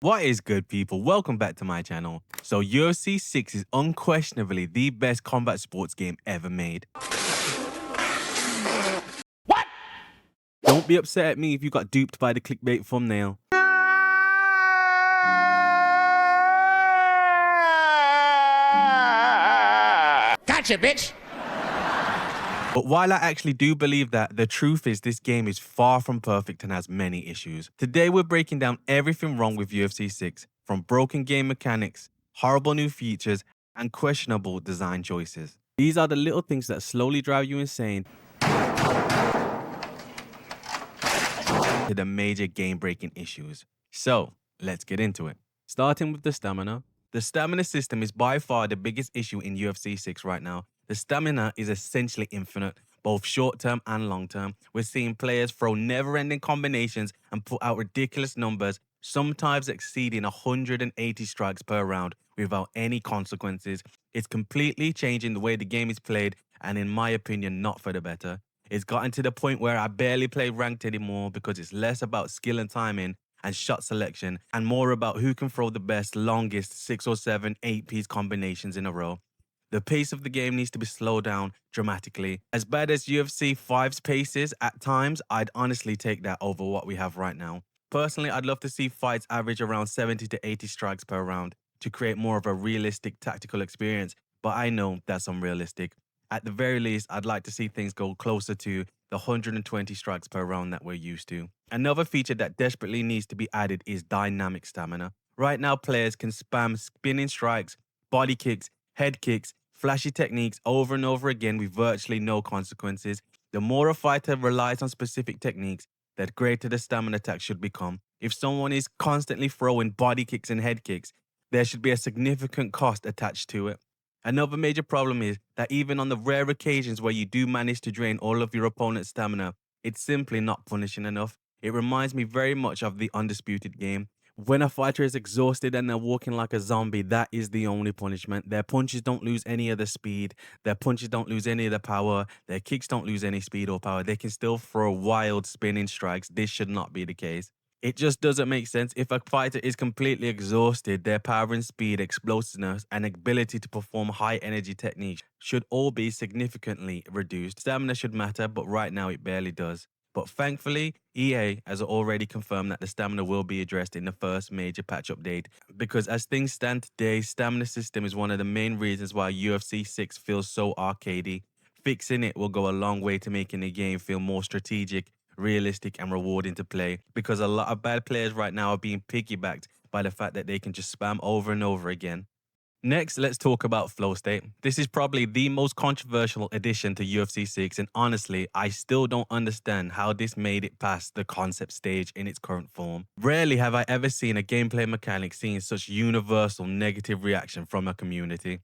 What is good, people? Welcome back to my channel. So UFC 6 is unquestionably the best combat sports game ever made. What? Don't be upset at me if you got duped by the clickbait thumbnail. Gotcha, bitch! But while I actually do believe that, the truth is this game is far from perfect and has many issues. Today we're breaking down everything wrong with UFC 6, from broken game mechanics, horrible new features, and questionable design choices. These are the little things that slowly drive you insane to the major game-breaking issues. So, let's get into it. Starting with the stamina. The stamina system is by far the biggest issue in UFC 6 right now. The stamina is essentially infinite, both short-term and long-term. We're seeing players throw never-ending combinations and put out ridiculous numbers, sometimes exceeding 180 strikes per round without any consequences. It's completely changing the way the game is played, and in my opinion, not for the better. It's gotten to the point where I barely play ranked anymore because it's less about skill and timing and shot selection and more about who can throw the best, longest 6 or 7, 8-piece combinations in a row. The pace of the game needs to be slowed down dramatically. As bad as UFC 5's pace is at times, I'd honestly take that over what we have right now. Personally, I'd love to see fights average around 70 to 80 strikes per round to create more of a realistic tactical experience, but I know that's unrealistic. At the very least, I'd like to see things go closer to the 120 strikes per round that we're used to. Another feature that desperately needs to be added is dynamic stamina. Right now, players can spam spinning strikes, body kicks, head kicks, flashy techniques over and over again with virtually no consequences. The more a fighter relies on specific techniques, the greater the stamina attack should become. If someone is constantly throwing body kicks and head kicks, there should be a significant cost attached to it. Another major problem is that even on the rare occasions where you do manage to drain all of your opponent's stamina, it's simply not punishing enough. It reminds me very much of the Undisputed game. When a fighter is exhausted and they're walking like a zombie, that is the only punishment. Their punches don't lose any of the speed. Their punches don't lose any of the power. Their kicks don't lose any speed or power. They can still throw wild spinning strikes. This should not be the case. It just doesn't make sense. If a fighter is completely exhausted, their power and speed, explosiveness, and ability to perform high energy techniques should all be significantly reduced. Stamina should matter, but right now it barely does. But thankfully, EA has already confirmed that the stamina will be addressed in the first major patch update, because as things stand today, stamina system is one of the main reasons why UFC 6 feels so arcadey. Fixing it will go a long way to making the game feel more strategic, realistic, and rewarding to play, because a lot of bad players right now are being piggybacked by the fact that they can just spam over and over again. Next, let's talk about flow state. This is probably the most controversial addition to UFC 6, and honestly, I still don't understand how this made it past the concept stage in its current form. Rarely have I ever seen a gameplay mechanic seeing such universal negative reaction from a community.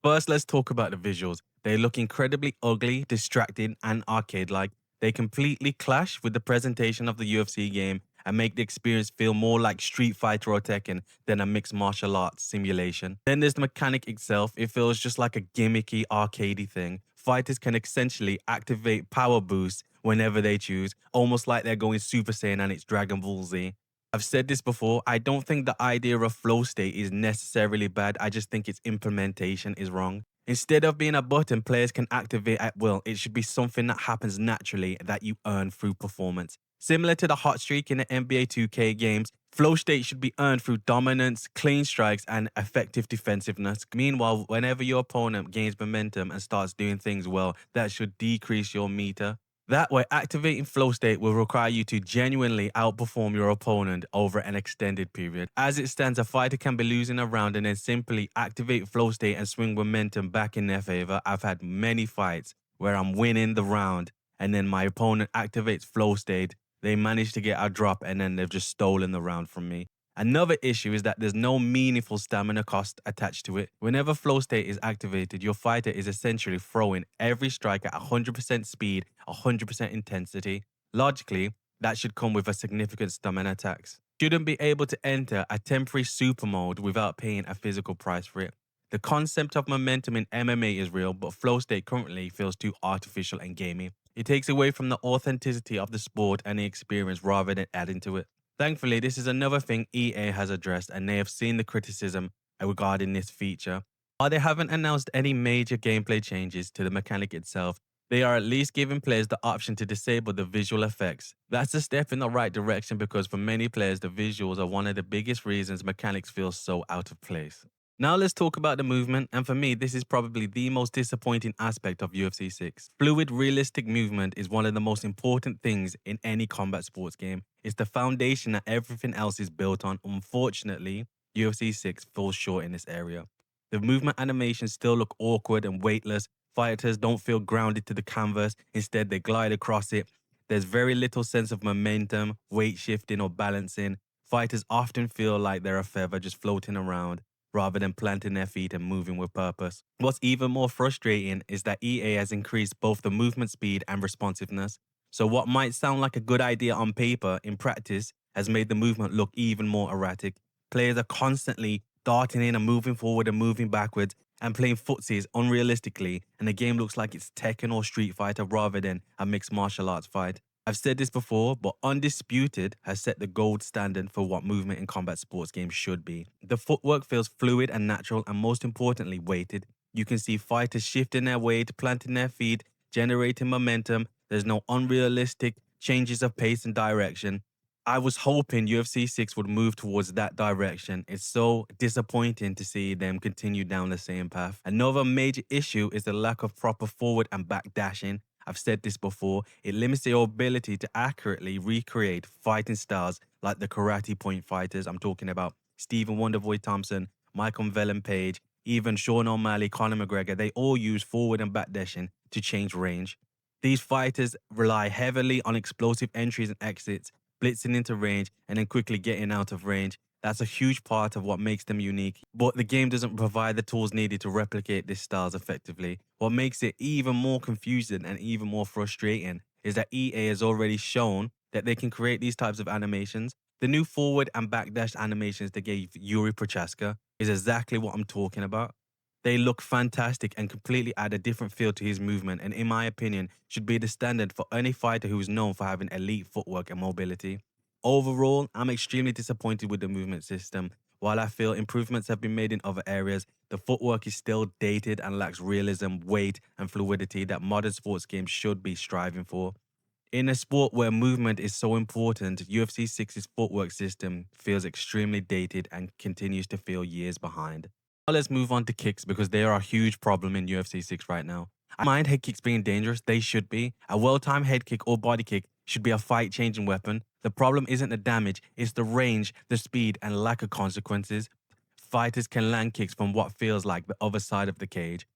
First, let's talk about the visuals. They look incredibly ugly, distracting, and arcade-like. They completely clash with the presentation of the UFC game and make the experience feel more like Street Fighter or Tekken than a mixed martial arts simulation. Then there's the mechanic itself. It feels just like a gimmicky, arcadey thing. Fighters can essentially activate power boosts whenever they choose, almost like they're going Super Saiyan and it's Dragon Ball Z. I've said this before, I don't think the idea of flow state is necessarily bad, I just think its implementation is wrong. Instead of being a button players can activate at will, it should be something that happens naturally that you earn through performance. Similar to the hot streak in the NBA 2K games, flow state should be earned through dominance, clean strikes, and effective defensiveness. Meanwhile, whenever your opponent gains momentum and starts doing things well, that should decrease your meter. That way, activating flow state will require you to genuinely outperform your opponent over an extended period. As it stands, a fighter can be losing a round and then simply activate flow state and swing momentum back in their favor. I've had many fights where I'm winning the round and then my opponent activates flow state. They manage to get a drop and then they've just stolen the round from me. Another issue is that there's no meaningful stamina cost attached to it. Whenever flow state is activated, your fighter is essentially throwing every strike at 100% speed, 100% intensity. Logically, that should come with a significant stamina tax. Shouldn't be able to enter a temporary super mode without paying a physical price for it. The concept of momentum in MMA is real, but flow state currently feels too artificial and gamey. It takes away from the authenticity of the sport and the experience rather than adding to it. Thankfully, this is another thing EA has addressed, and they have seen the criticism regarding this feature. While they haven't announced any major gameplay changes to the mechanic itself, they are at least giving players the option to disable the visual effects. That's a step in the right direction because for many players, the visuals are one of the biggest reasons mechanics feel so out of place. Now let's talk about the movement, and for me, this is probably the most disappointing aspect of UFC 6. Fluid, realistic movement is one of the most important things in any combat sports game. It's the foundation that everything else is built on. Unfortunately, UFC 6 falls short in this area. The movement animations still look awkward and weightless. Fighters don't feel grounded to the canvas, instead they glide across it. There's very little sense of momentum, weight shifting or balancing. Fighters often feel like they're a feather just floating around, rather than planting their feet and moving with purpose. What's even more frustrating is that EA has increased both the movement speed and responsiveness. So what might sound like a good idea on paper, in practice, has made the movement look even more erratic. Players are constantly darting in and moving forward and moving backwards, and playing footsies unrealistically, and the game looks like it's Tekken or Street Fighter rather than a mixed martial arts fight. I've said this before, but Undisputed has set the gold standard for what movement in combat sports games should be. The footwork feels fluid and natural, and most importantly, weighted. You can see fighters shifting their weight, planting their feet, generating momentum. There's no unrealistic changes of pace and direction. I was hoping UFC 6 would move towards that direction. It's so disappointing to see them continue down the same path. Another major issue is the lack of proper forward and back dashing. I've said this before, it limits your ability to accurately recreate fighting styles like the karate point fighters. I'm talking about Stephen Wonderboy Thompson, Michael Venom Page, even Sean O'Malley, Conor McGregor. They all use forward and back dashing to change range. These fighters rely heavily on explosive entries and exits, blitzing into range and then quickly getting out of range. That's a huge part of what makes them unique, but the game doesn't provide the tools needed to replicate these styles effectively. What makes it even more confusing and even more frustrating is that EA has already shown that they can create these types of animations. The new forward and backdash animations they gave Yuri Prochaska is exactly what I'm talking about. They look fantastic and completely add a different feel to his movement, and in my opinion, should be the standard for any fighter who is known for having elite footwork and mobility. Overall, I'm extremely disappointed with the movement system. While I feel improvements have been made in other areas, the footwork is still dated and lacks realism, weight, and fluidity that modern sports games should be striving for. In a sport where movement is so important, UFC 6's footwork system feels extremely dated and continues to feel years behind. Now let's move on to kicks because they are a huge problem in UFC 6 right now. I don't mind head kicks being dangerous, they should be. A well-timed head kick or body kick should be a fight-changing weapon. The problem isn't the damage, it's the range, the speed, and lack of consequences. Fighters can land kicks from what feels like the other side of the cage.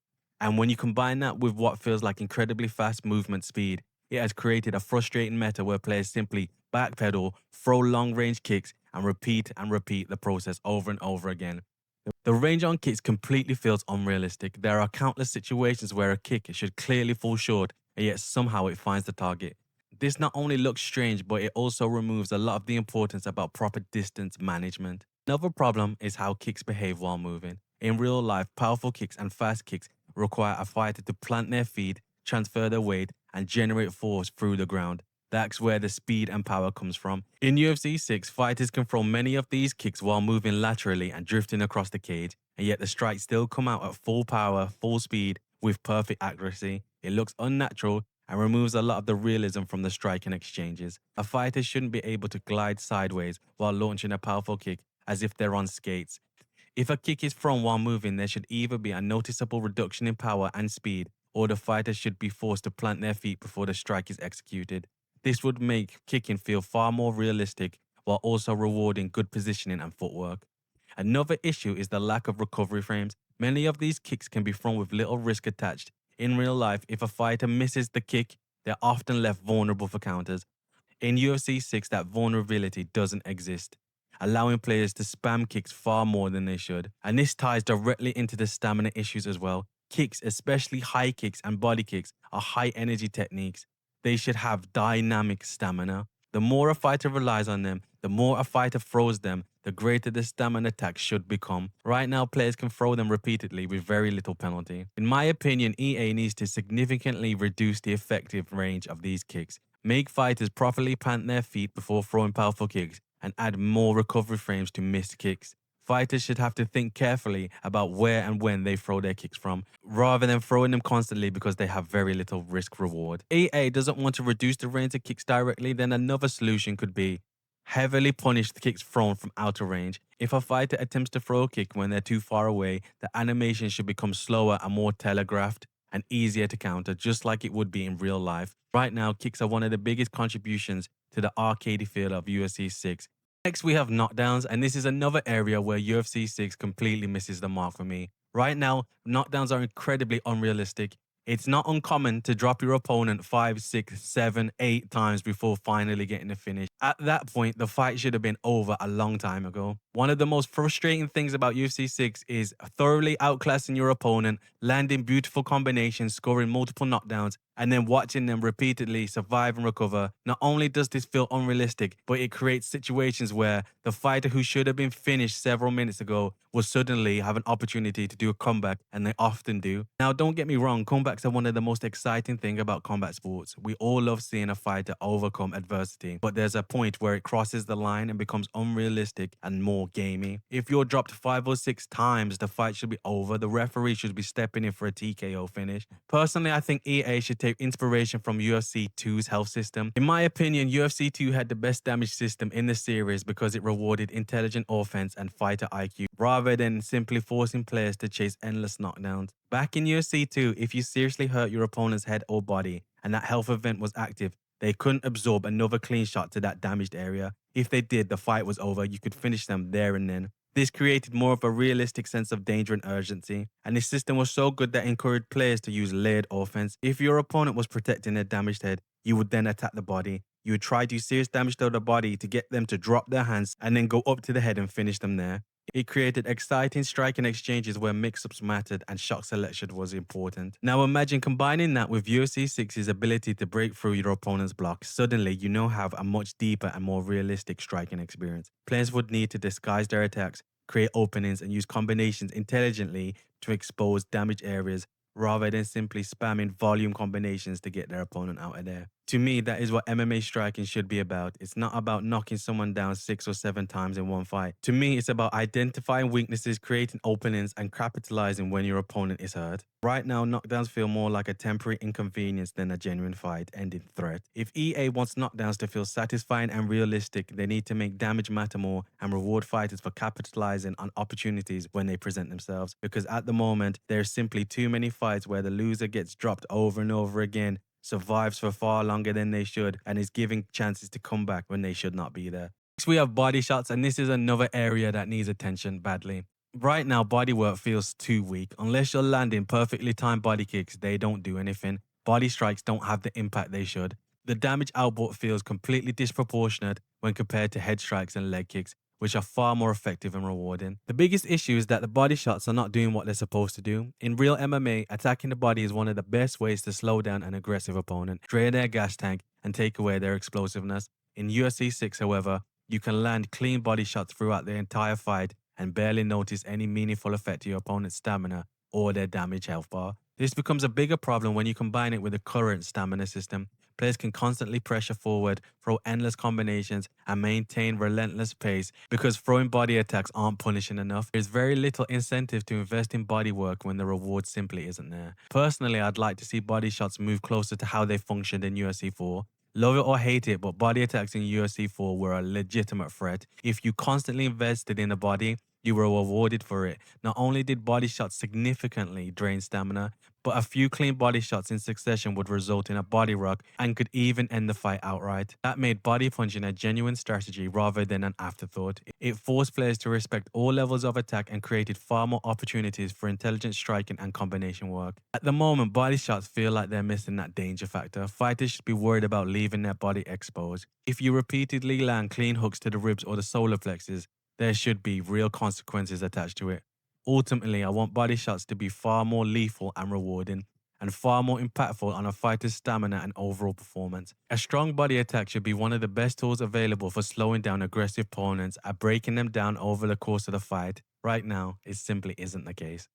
And when you combine that with what feels like incredibly fast movement speed, it has created a frustrating meta where players simply backpedal, throw long-range kicks, and repeat the process over and over again. The range on kicks completely feels unrealistic. There are countless situations where a kick should clearly fall short, and yet somehow it finds the target. This not only looks strange, but it also removes a lot of the importance about proper distance management. Another problem is how kicks behave while moving. In real life, powerful kicks and fast kicks require a fighter to plant their feet, transfer their weight, and generate force through the ground. That's where the speed and power comes from. In UFC 6, fighters can throw many of these kicks while moving laterally and drifting across the cage, and yet the strikes still come out at full power, full speed, with perfect accuracy. It looks unnatural and removes a lot of the realism from the striking exchanges. A fighter shouldn't be able to glide sideways while launching a powerful kick as if they're on skates. If a kick is thrown while moving, there should either be a noticeable reduction in power and speed, or the fighter should be forced to plant their feet before the strike is executed. This would make kicking feel far more realistic while also rewarding good positioning and footwork. Another issue is the lack of recovery frames. Many of these kicks can be thrown with little risk attached. In real life, if a fighter misses the kick, they're often left vulnerable for counters. In UFC 6, that vulnerability doesn't exist, allowing players to spam kicks far more than they should. And this ties directly into the stamina issues as well. Kicks, especially high kicks and body kicks, are high energy techniques. They should have dynamic stamina. The more a fighter relies on them, the more a fighter throws them, the greater the stamina attack should become. Right now, players can throw them repeatedly with very little penalty. In my opinion, EA needs to significantly reduce the effective range of these kicks, make fighters properly plant their feet before throwing powerful kicks, and add more recovery frames to missed kicks. Fighters should have to think carefully about where and when they throw their kicks from, rather than throwing them constantly because they have very little risk reward. EA doesn't want to reduce the range of kicks directly, then another solution could be heavily punish the kicks thrown from outer range. If a fighter attempts to throw a kick when they're too far away, the animation should become slower and more telegraphed and easier to counter, just like it would be in real life. Right now, kicks are one of the biggest contributions to the arcadey feel of UFC 6. Next, we have knockdowns, and this is another area where UFC 6 completely misses the mark for me. Right now, knockdowns are incredibly unrealistic. It's not uncommon to drop your opponent 5, 6, 7, 8 times before finally getting the finish. At that point, the fight should have been over a long time ago. One of the most frustrating things about UFC 6 is thoroughly outclassing your opponent, landing beautiful combinations, scoring multiple knockdowns, and then watching them repeatedly survive and recover. Not only does this feel unrealistic, but it creates situations where the fighter who should have been finished several minutes ago will suddenly have an opportunity to do a comeback, and they often do. Now, don't get me wrong, comebacks are one of the most exciting things about combat sports. We all love seeing a fighter overcome adversity, but there's a point where it crosses the line and becomes unrealistic and more gamey. If you're dropped 5 or 6 times, the fight should be over. The referee should be stepping in for a TKO finish. Personally, I think EA should take inspiration from UFC 2's health system. In my opinion, UFC 2 had the best damage system in the series because it rewarded intelligent offense and fighter IQ, rather than simply forcing players to chase endless knockdowns. Back in UFC 2, if you seriously hurt your opponent's head or body and that health event was active, they couldn't absorb another clean shot to that damaged area. If they did, the fight was over. You could finish them there and then. This created more of a realistic sense of danger and urgency, and this system was so good that it encouraged players to use layered offense. If your opponent was protecting their damaged head, you would then attack the body. You would try to do serious damage to the body to get them to drop their hands and then go up to the head and finish them there. It created exciting striking exchanges where mix-ups mattered and shot selection was important. Now imagine combining that with UFC 6's ability to break through your opponent's block. Suddenly, you now have a much deeper and more realistic striking experience. Players would need to disguise their attacks, create openings, and use combinations intelligently to expose damaged areas, rather than simply spamming volume combinations to get their opponent out of there. To me, that is what MMA striking should be about. It's not about knocking someone down 6 or 7 times in one fight. To me, it's about identifying weaknesses, creating openings, and capitalizing when your opponent is hurt. Right now, knockdowns feel more like a temporary inconvenience than a genuine fight-ending threat. If EA wants knockdowns to feel satisfying and realistic, they need to make damage matter more and reward fighters for capitalizing on opportunities when they present themselves. Because at the moment, there's simply too many fights where the loser gets dropped over and over again, survives for far longer than they should, and is giving chances to come back when they should not be there. Next, we have body shots, and this is another area that needs attention badly. Right now, bodywork feels too weak. Unless you're landing perfectly timed body kicks, they don't do anything. Body strikes don't have the impact they should. The damage output feels completely disproportionate when compared to head strikes and leg kicks, which are far more effective and rewarding. The biggest issue is that the body shots are not doing what they're supposed to do. In real MMA, attacking the body is one of the best ways to slow down an aggressive opponent, drain their gas tank, and take away their explosiveness. In UFC 6, however, you can land clean body shots throughout the entire fight and barely notice any meaningful effect to your opponent's stamina or their damage health bar. This becomes a bigger problem when you combine it with the current stamina system. Players can constantly pressure forward, throw endless combinations, and maintain relentless pace because throwing body attacks aren't punishing enough. There's very little incentive to invest in body work when the reward simply isn't there. Personally, I'd like to see body shots move closer to how they functioned in UFC 4. Love it or hate it, but body attacks in UFC 4 were a legitimate threat. If you constantly invested in the body, you were rewarded for it. Not only did body shots significantly drain stamina, but a few clean body shots in succession would result in a body rock and could even end the fight outright. That made body punching a genuine strategy rather than an afterthought. It forced players to respect all levels of attack and created far more opportunities for intelligent striking and combination work. At the moment, body shots feel like they're missing that danger factor. Fighters should be worried about leaving their body exposed. If you repeatedly land clean hooks to the ribs or the solar plexus, there should be real consequences attached to it. Ultimately, I want body shots to be far more lethal and rewarding, and far more impactful on a fighter's stamina and overall performance. A strong body attack should be one of the best tools available for slowing down aggressive opponents and breaking them down over the course of the fight. Right now, it simply isn't the case.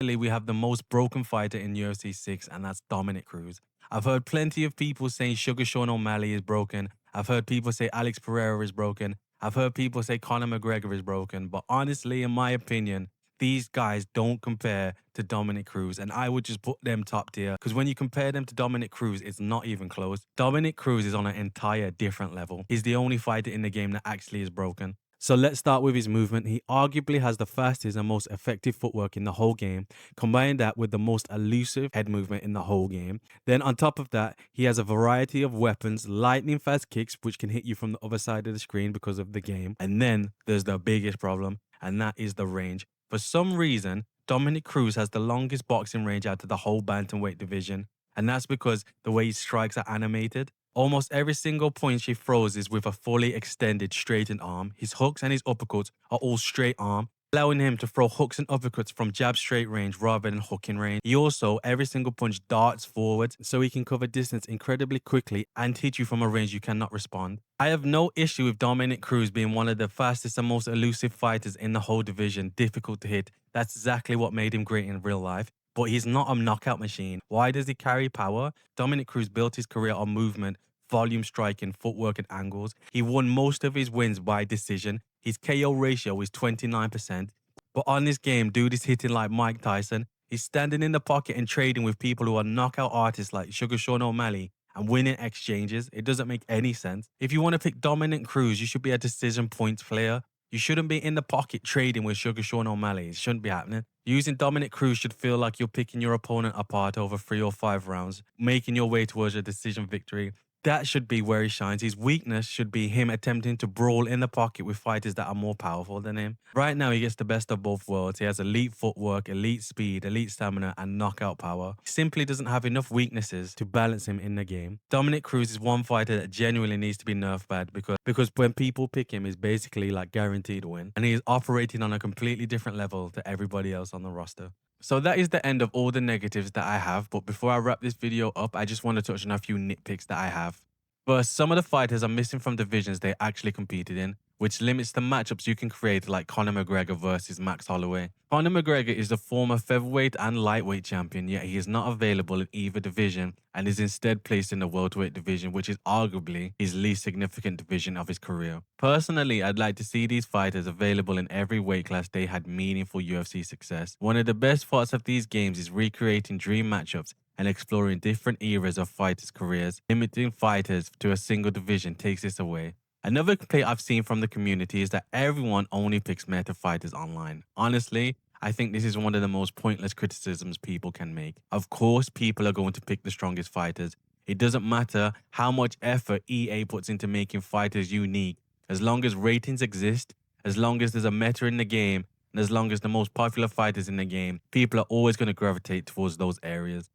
Finally, we have the most broken fighter in UFC 6, and that's Dominick Cruz. I've heard plenty of people saying Sugar Sean O'Malley is broken. I've heard people say Alex Pereira is broken. I've heard people say Conor McGregor is broken, but honestly, in my opinion, these guys don't compare to Dominick Cruz, and I would just put them top tier because when you compare them to Dominick Cruz, it's not even close. Dominick Cruz is on an entire different level. He's the only fighter in the game that actually is broken. So let's start with his movement. He arguably has the fastest and most effective footwork in the whole game. Combine that with the most elusive head movement in the whole game. Then on top of that, he has a variety of weapons, lightning fast kicks, which can hit you from the other side of the screen because of the game. And then there's the biggest problem, and that is the range. For some reason, Dominick Cruz has the longest boxing range out of the whole bantamweight division. And that's because the way his strikes are animated. Almost every single punch he throws is with a fully extended straightened arm. His hooks and his uppercuts are all straight arm, allowing him to throw hooks and uppercuts from jab straight range rather than hooking range. He also, every single punch darts forward so he can cover distance incredibly quickly and hit you from a range you cannot respond. I have no issue with Dominick Cruz being one of the fastest and most elusive fighters in the whole division, difficult to hit. That's exactly what made him great in real life. But he's not a knockout machine. Why does he carry power? Dominick Cruz built his career on movement, volume striking, footwork, and angles. He won most of his wins by decision. His KO ratio is 29%. But on this game, dude is hitting like Mike Tyson. He's standing in the pocket and trading with people who are knockout artists like Sugar Sean O'Malley and winning exchanges. It doesn't make any sense. If you want to pick Dominick Cruz, you should be a decision points player. You shouldn't be in the pocket trading with Sugar Sean O'Malley. It shouldn't be happening. Using Dominick Cruz should feel like you're picking your opponent apart over 3 or 5 rounds, making your way towards a decision victory. That should be where he shines. His weakness should be him attempting to brawl in the pocket with fighters that are more powerful than him. Right now, he gets the best of both worlds. He has elite footwork, elite speed, elite stamina, and knockout power. He simply doesn't have enough weaknesses to balance him in the game. Dominick Cruz is one fighter that genuinely needs to be nerfed bad because when people pick him, he's basically like guaranteed to win. And he is operating on a completely different level to everybody else on the roster. So that is the end of all the negatives that I have. But before I wrap this video up, I just want to touch on a few nitpicks that I have. First, some of the fighters are missing from divisions they actually competed in, which limits the matchups you can create like Conor McGregor versus Max Holloway. Conor McGregor is the former featherweight and lightweight champion, yet he is not available in either division and is instead placed in the welterweight division, which is arguably his least significant division of his career. Personally, I'd like to see these fighters available in every weight class they had meaningful UFC success. One of the best parts of these games is recreating dream matchups and exploring different eras of fighters' careers. Limiting fighters to a single division takes this away. Another complaint I've seen from the community is that everyone only picks meta fighters online. Honestly, I think this is one of the most pointless criticisms people can make. Of course, people are going to pick the strongest fighters. It doesn't matter how much effort EA puts into making fighters unique. As long as ratings exist, as long as there's a meta in the game, and as long as the most popular fighters in the game, people are always going to gravitate towards those areas.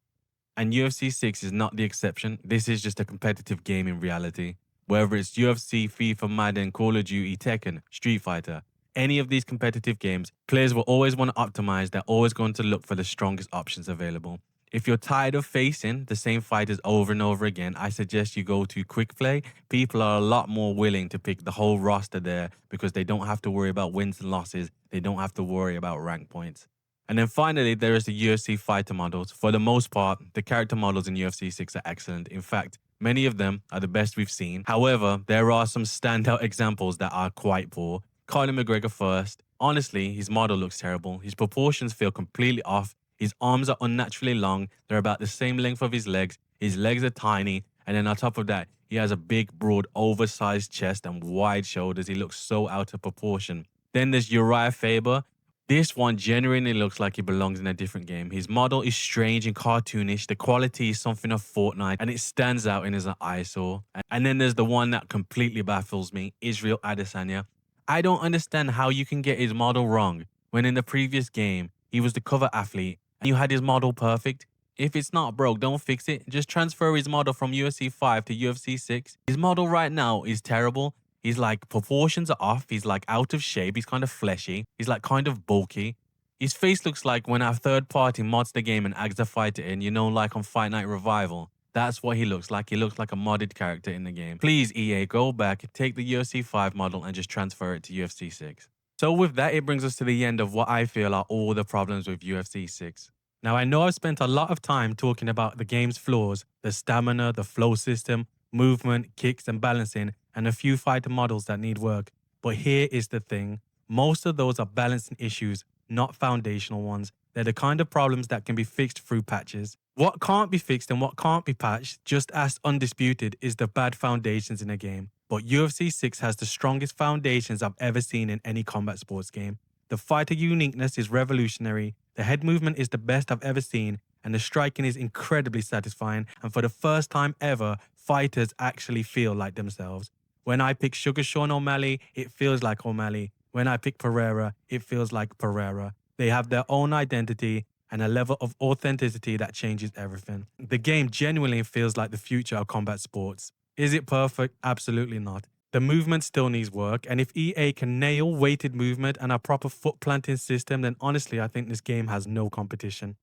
And UFC 6 is not the exception. This is just a competitive game in reality. Whether it's UFC, FIFA, Madden, Call of Duty, Tekken, Street Fighter, any of these competitive games, players will always want to optimize. They're always going to look for the strongest options available. If you're tired of facing the same fighters over and over again, I suggest you go to Quick Play. People are a lot more willing to pick the whole roster there because they don't have to worry about wins and losses. They don't have to worry about rank points. And then finally, there is the UFC fighter models. For the most part, the character models in UFC 6 are excellent. In fact, many of them are the best we've seen. However, there are some standout examples that are quite poor. Conor McGregor first. Honestly, his model looks terrible. His proportions feel completely off. His arms are unnaturally long. They're about the same length of his legs. His legs are tiny. And then on top of that, he has a big, broad, oversized chest and wide shoulders. He looks so out of proportion. Then there's Uriah Faber. This one genuinely looks like he belongs in a different game. His model is strange and cartoonish. The quality is something of Fortnite, and it stands out in as an eyesore. And then there's the one that completely baffles me, Israel Adesanya. I don't understand how you can get his model wrong when in the previous game, he was the cover athlete, and you had his model perfect. If it's not broke, don't fix it. Just transfer his model from UFC 5 to UFC 6. His model right now is terrible. He's like, proportions are off. He's like out of shape. He's kind of fleshy. He's like kind of bulky. His face looks like when a third party mods the game and adds the fighter in, you know, like on Fight Night Revival. That's what he looks like. He looks like a modded character in the game. Please, EA, go back, take the UFC 5 model and just transfer it to UFC 6. So with that, it brings us to the end of what I feel are all the problems with UFC 6. Now, I know I've spent a lot of time talking about the game's flaws, the stamina, the flow system, movement, kicks, and balancing, and a few fighter models that need work. But here is the thing. Most of those are balancing issues, not foundational ones. They're the kind of problems that can be fixed through patches. What can't be fixed and what can't be patched, just as undisputed, is the bad foundations in a game. But UFC 6 has the strongest foundations I've ever seen in any combat sports game. The fighter uniqueness is revolutionary, the head movement is the best I've ever seen, and the striking is incredibly satisfying, and for the first time ever, fighters actually feel like themselves. When I pick Sugar Sean O'Malley, it feels like O'Malley. When I pick Pereira, it feels like Pereira. They have their own identity and a level of authenticity that changes everything. The game genuinely feels like the future of combat sports. Is it perfect? Absolutely not. The movement still needs work, and if EA can nail weighted movement and a proper foot planting system, then honestly, I think this game has no competition.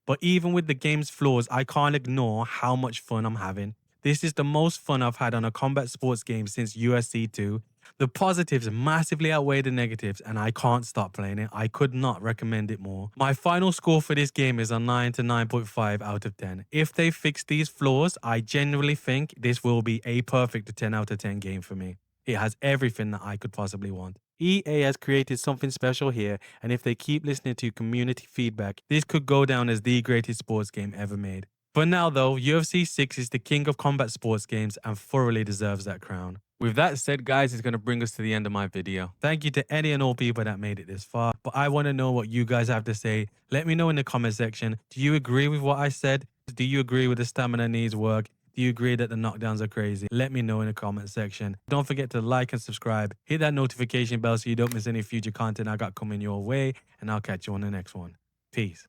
But even with the game's flaws, I can't ignore how much fun I'm having. This is the most fun I've had on a combat sports game since UFC 2. The positives massively outweigh the negatives, and I can't stop playing it. I could not recommend it more. My final score for this game is a 9 to 9.5 out of 10. If they fix these flaws, I genuinely think this will be a perfect 10 out of 10 game for me. It has everything that I could possibly want. EA has created something special here, and if they keep listening to community feedback, this could go down as the greatest sports game ever made. For now though, UFC 6 is the king of combat sports games and thoroughly deserves that crown. With that said, guys, it's going to bring us to the end of my video. Thank you to any and all people that made it this far, but I want to know what you guys have to say. Let me know in the comment section. Do you agree with what I said? Do you agree with the stamina needs work? Do you agree that the knockdowns are crazy? Let me know in the comment section. Don't forget to like and subscribe. Hit that notification bell so you don't miss any future content I got coming your way, and I'll catch you on the next one. Peace.